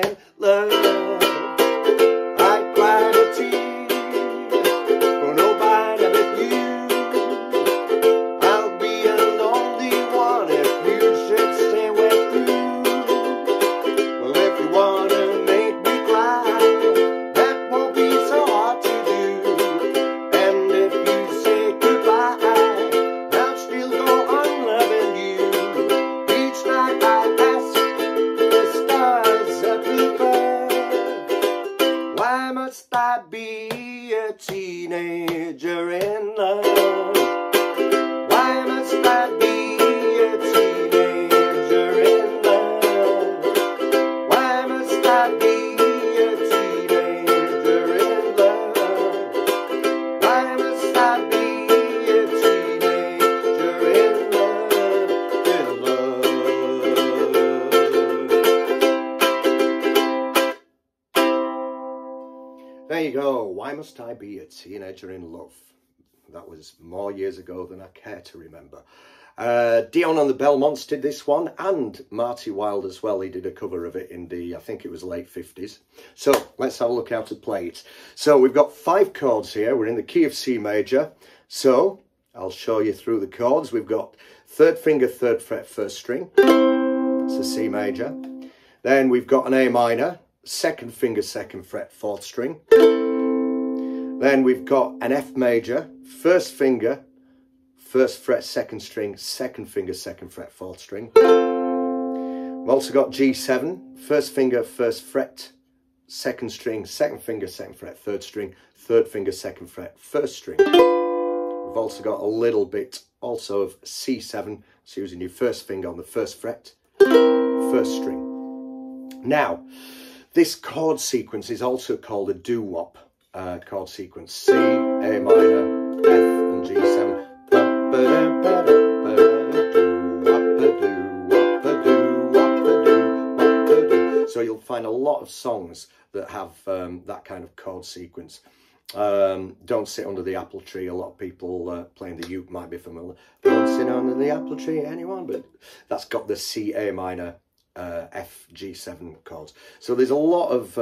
in love. I'd cry a tear for nobody but you. I'll be a lonely one if you should stay way through. Well, if you wanna make me cry, that won't be so hard to do. And if you say goodbye, I'll still go on loving you. Each night I ask the stars up above, why must I be a teenager in love? Why must I be a teenager in love? Why must I be a teenager in love? Why must I be a teenager in love, There you go. Why must I be a teenager in love? That was more years ago than I care to remember. Dion and the Belmonts did this one, and Marty Wilde as well. He did a cover of it in the, I think it was late 50s. So let's have a look how to play it. So we've got 5 chords here. We're in the key of C major. So I'll show you through the chords. We've got 3rd finger, 3rd fret, 1st string. It's a C major. Then we've got an A minor, 2nd finger, 2nd fret, 4th string. Then we've got an F major, 1st finger, 1st fret, 2nd string, 2nd finger, 2nd fret, 4th string. We've also got G7, 1st finger, 1st fret, 2nd string, 2nd finger, 2nd fret, 3rd string, 3rd finger, 2nd fret, 1st string. We've also got a little bit also of C7, so using your 1st finger on the 1st fret, 1st string. Now, this chord sequence is also called a doo-wop chord sequence. C, A minor, F and G7. So you'll find a lot of songs that have that kind of chord sequence. Don't Sit Under the Apple Tree. A lot of people playing the uke might be familiar. Don't sit under the apple tree, anyone? But that's got the C, A minor, F, G7 chords. So there's a lot of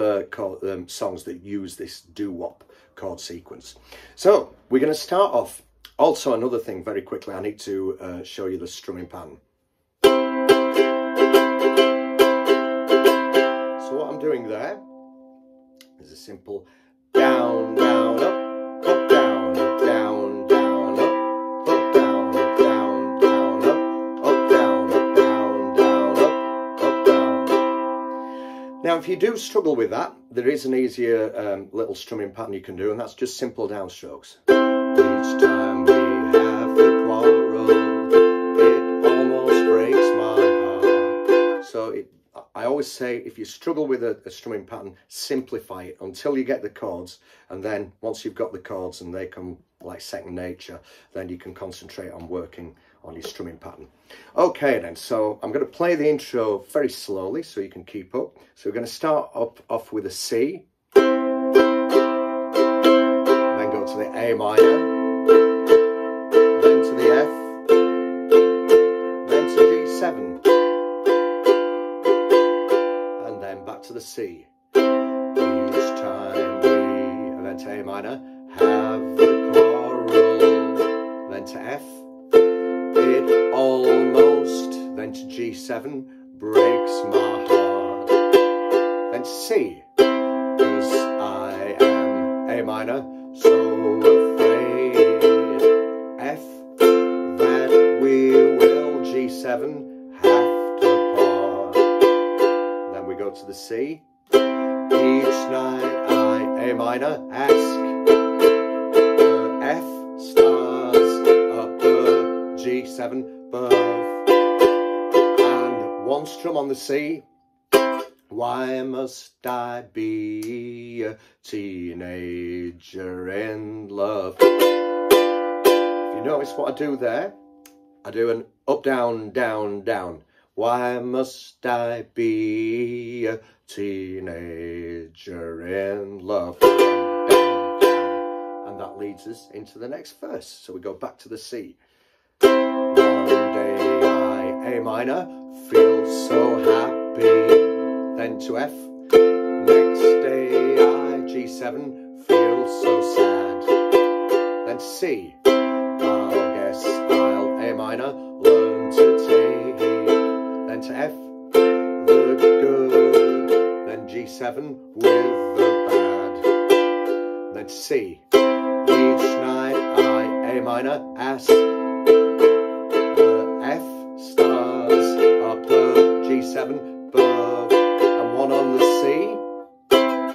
songs that use this doo-wop chord sequence. So we're going to start off. Also, another thing very quickly, I need to show you the strumming pattern. So what I'm doing there is a simple down, down, up, down, down, down, up, down, down, down, up, down, down, down, up, down. Now, if you do struggle with that, there is an easier little strumming pattern you can do, and that's just simple downstrokes. Each time we have the quarrel, it almost breaks my heart. So I always say, if you struggle with a strumming pattern, simplify it until you get the chords, and then once you've got the chords and they come like second nature, then you can concentrate on working on your strumming pattern. Okay then, so I'm going to play the intro very slowly so you can keep up. So we're going to start off with a C, and then go to the A minor, then to the F, then to G7. To the C. Each time we, and then to A minor, have the quarrel, then to F, it almost, then to G7, breaks my heart, then to C, 'cause I am A minor, so afraid, F, that we will, G7, go to the C. Each night I, A minor, ask, F, stars, upper, G7, above, and one strum on the C. Why must I be a teenager in love? If you notice what I do there, I do an up, down, down, down. Why must I be a teenager in love? Down, down, down. And that leads us into the next verse. So we go back to the C. One day I, A minor, feel so happy. Then to F, G7, feel so sad. Then C, I guess I'll A minor, learn to take. Then to F, the good. Then G7 with the bad. Then to C, each night I A minor, ask. F, stars, upper, G7, bove, and one on the C.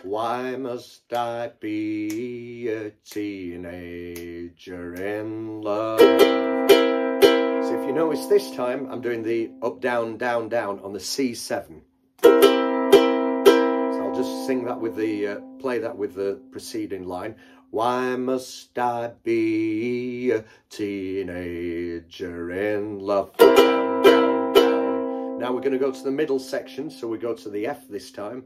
Why must I be a teenager in love? So if you notice this time, I'm doing the up, down, down, down on the C7. So I'll just sing that with the, play that with the preceding line. Why must I be a teenager in love? Down, down, down. Now we're going to go to the middle section, so we go to the F this time.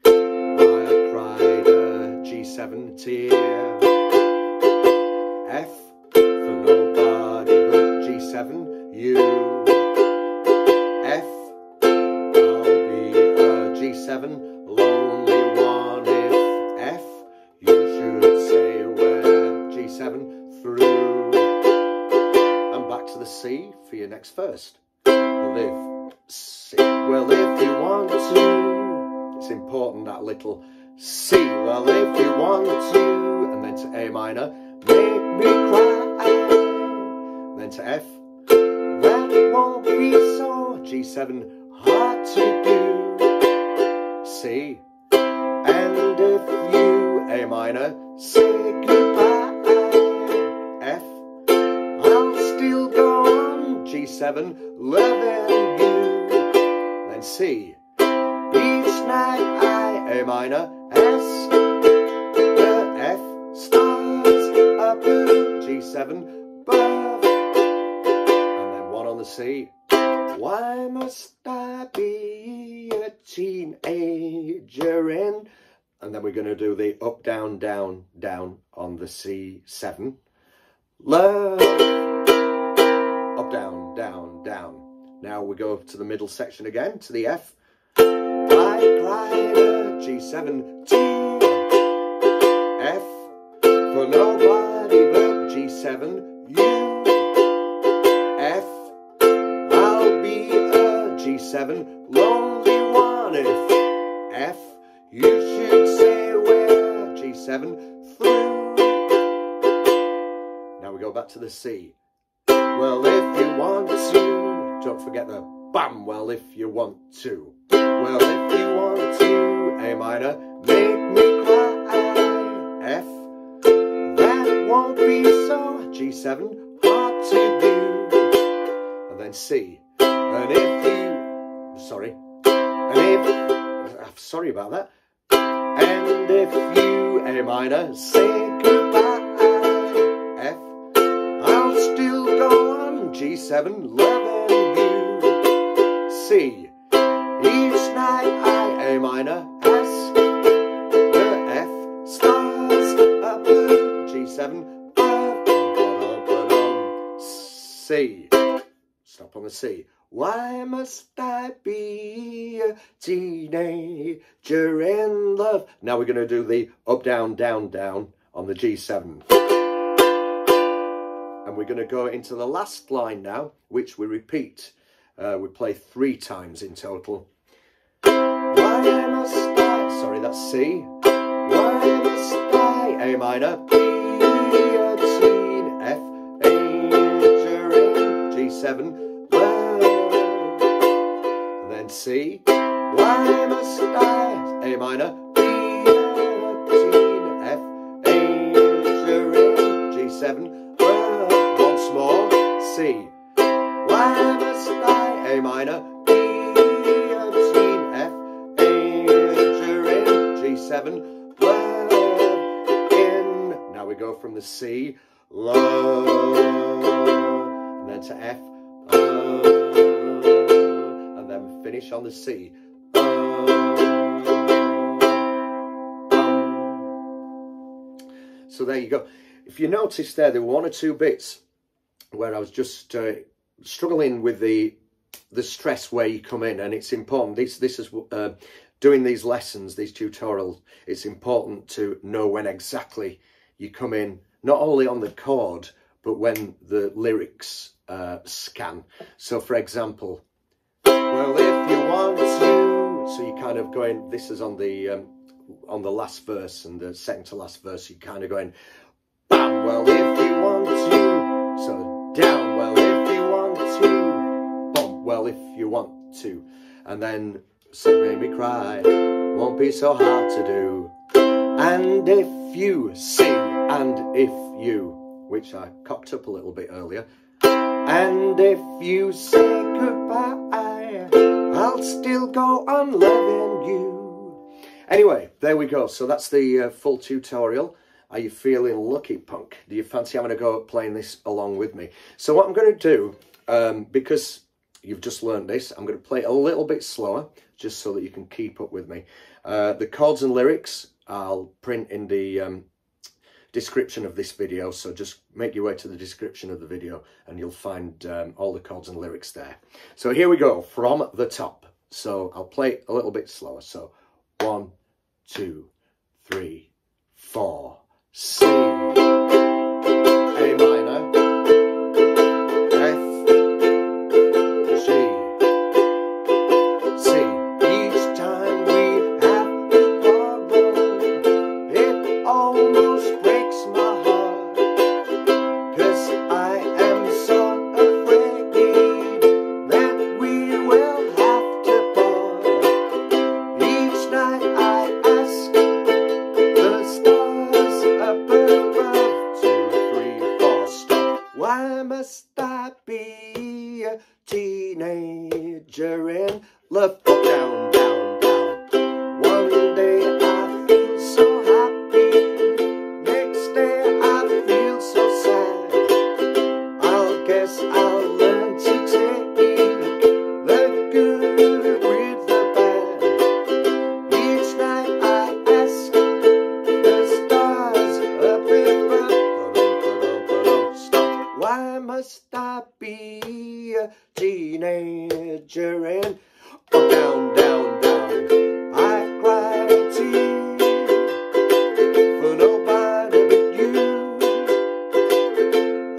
I cried a G7 tear. F for nobody but G7, you. F, I'll be a G7, lonely one. If F, you should say where G7 through. And back to the C for your next verse. Well, if you want to. It's important, that little C. Well, if you want to, and then to A minor, make me cry. Then to F, that won't be so. G7, hard to do. C, and if you A minor, say goodbye. F, I'll still go on. G7, loving you. Then C, each night I A minor, S, the F, stars, upper, G7, bove, and then one on the C. Why must I be a teenager in? And then we're going to do the up, down, down, down on the C7. Love, up, down, down, down. Now we go to the middle section again, to the F. I cried a G7 tear. F for nobody but G7, you. F, I'll be a G7, lonely one. If F, you should say where G7 through. Now we go back to the C. Well, if you want to, don't forget the bam. Well, if you want to. Well, if you want to, A minor, make me cry. F, that won't be so. G7, hard to do. And then C. And if you, sorry. And if, sorry about that. And if you, A minor, say goodbye. F, I'll still go on. G7, loving you. C. Each night I A minor, S, the F, stars, upper, G7, C. Stop on the C. Why must I be a teenager in love? Now we're going to do the up, down, down, down on the G7. And we're going to go into the last line now, which we repeat. We play 3 times in total. Why must I, sorry, that's C. Why must I, A minor, be a teen, F, major, G7, love. And then C. Why must I, A minor, be a teen, F, major, G7, love. Once more, C. Why must I, A minor, be a teen, F, major, G7, love, in. Now we go from the C, love, and then to F, and then finish on the C. So there you go. If you notice there were 1 or 2 bits where I was just struggling with the stress where you come in, and it's important. This is doing these lessons, these tutorials, it's important to know when exactly you come in, not only on the chord, but when the lyrics scan. So for example, well, if you want to, so you're kind of going, this is on the last verse, and the second to last verse, you're kind of going, bam, well, if you want to, so down, well, if you want to, bump, well, if you want to, and then, so make me cry, won't be so hard to do, and if you sing, and if you, which I cocked up a little bit earlier, and if you say goodbye, I'll still go on loving you. Anyway, there we go. So that's the full tutorial. Are you feeling lucky, punk? Do you fancy having a go at playing this along with me? So what I'm going to do, because you've just learned this, I'm going to play it a little bit slower, just so that you can keep up with me. The chords and lyrics I'll print in the description of this video, so just make your way to the description of the video and you'll find all the chords and lyrics there. So here we go, from the top. So I'll play it a little bit slower. So 1, 2, 3, 4, C, A minor, F, G, C. Each time we have to quarrel, it almost breaks my heart, 'cause I am so afraid that we will have to part. Each night I ask the stars up above, 2, 3, 4, stop. Why must I be a teenager in love? Down, down, down. One day I feel so happy, next day I feel so sad. I guess I'll learn to take the good with the bad. Each night I ask the stars up above, stop. Why must I be a teenager in down, down, down? I cry tears for nobody but you.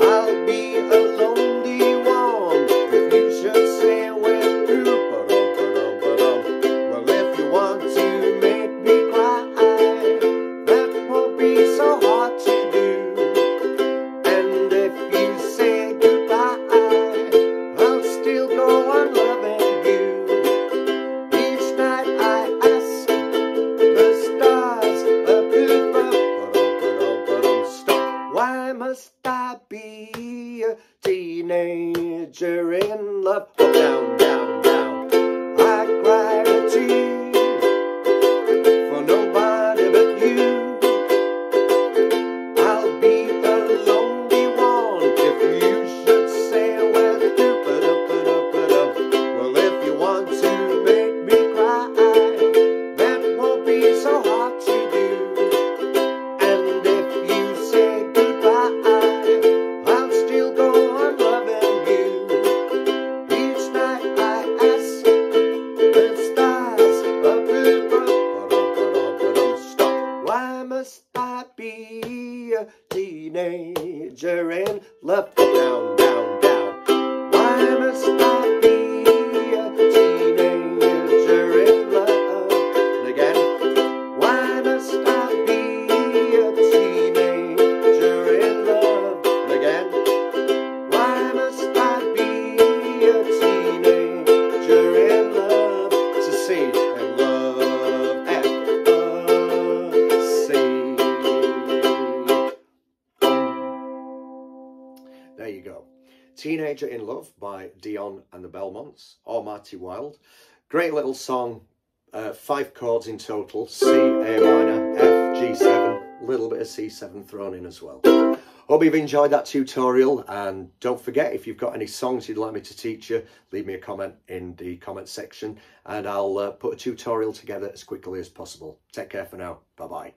I'll be a lonely one if you should say we're through. Well, if you want to make me cry, that won't be so hard to do. And if you say goodbye, I'll still go on loving you. Each night I ask the stars up above, stop. Why must I be a teenager in love? Down, down, down. I cry a tear for nobody but you. I'll be a lonely one if you should say well through. Well, if you want to make me cry, that won't be so hard to do. And if you say goodbye, I'll still go on loving you. Each night I ask the stars up above, stop. Why must I be a teenager in love? Down, down, down. Why must I be a teenager in love? And again, why must I be a teenager in love? And again, why must I be a teenager in love? To see and love and see. There you go. Teenager in Love by Dion and the Belmonts, or Marty Wilde. Great little song, 5 chords in total, C, A minor, F, G7, a little bit of C7 thrown in as well. Hope you've enjoyed that tutorial, and don't forget, if you've got any songs you'd like me to teach you, leave me a comment in the comment section and I'll put a tutorial together as quickly as possible. Take care for now. Bye-bye.